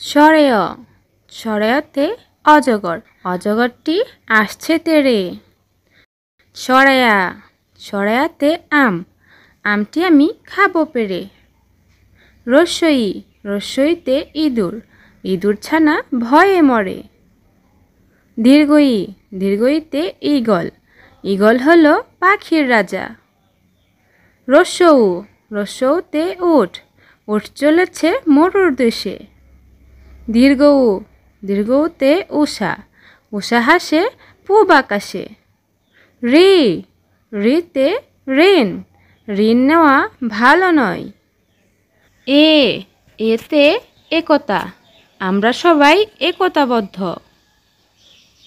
সরেয় সরেয়তে অজগর অজগরটি আসছে তেড়ে। সরায়া সরায়াতে আম আমটি আমি খাবো পেড়ে। রস্যই রস্যইতে ইঁদুর ইঁদুর ছানা ভয়ে মরে। দীর্ঘই দীর্ঘইতে ঈগল ঈগল হলো পাখির রাজা। রস্যৌ রস্যৌতে উট উট চলেছে মরুর দেশে। দীর্ঘৌ দীর্ঘৌতে উষা উষা হাসে পূব আকাশে। ঋ ঋতে ঋণ ঋণ নেওয়া ভালো নয়। এতে একতা আমরা সবাই একতাবদ্ধ।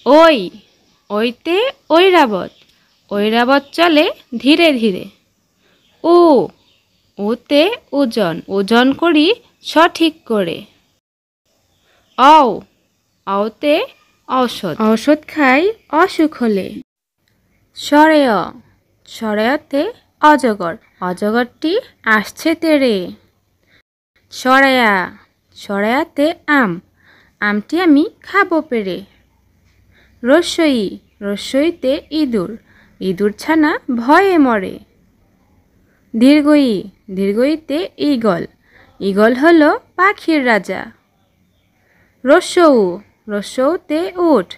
ওই ওইতে ঐরাবত ঐরাবত চলে ধীরে ধীরে। ওতে ওজন ওজন করি সঠিক করে। অতে ঔষধ ঔষধ খাই অসুখ হলে। সরেয় সরেয়তে অজগর অজগরটি আসছে তেড়ে। সরায়া সরায়াতে আম আমটি আমি খাবো পেড়ে। রস্যই রস্যইতে ইঁদুর ইঁদুর ছানা ভয়ে মরে। দীর্ঘই দীর্ঘইতে ঈগল ঈগল হলো পাখির রাজা। রস্যৌ রস্যৌতে উট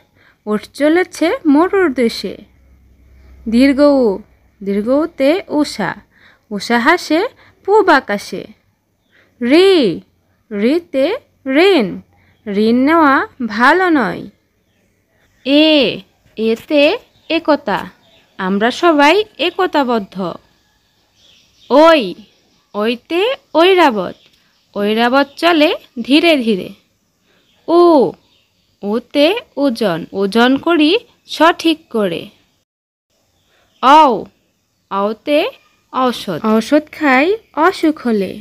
উট চলেছে মরুর দেশে। দীর্ঘৌ দীর্ঘৌতে উষা উষা হাসে পূব আকাশে। ঋ ঋতে ঋণ ঋণ নেওয়া ভালো নয়। এতে একতা আমরা সবাই একতাবদ্ধ। ওই ওইতে ঐরাবত ঐরাবত চলে ধীরে ধীরে। ওতে ওজন ওজন করি সঠিক করে। অতে ঔষধ ঔষধ খাই অসুখ হলে।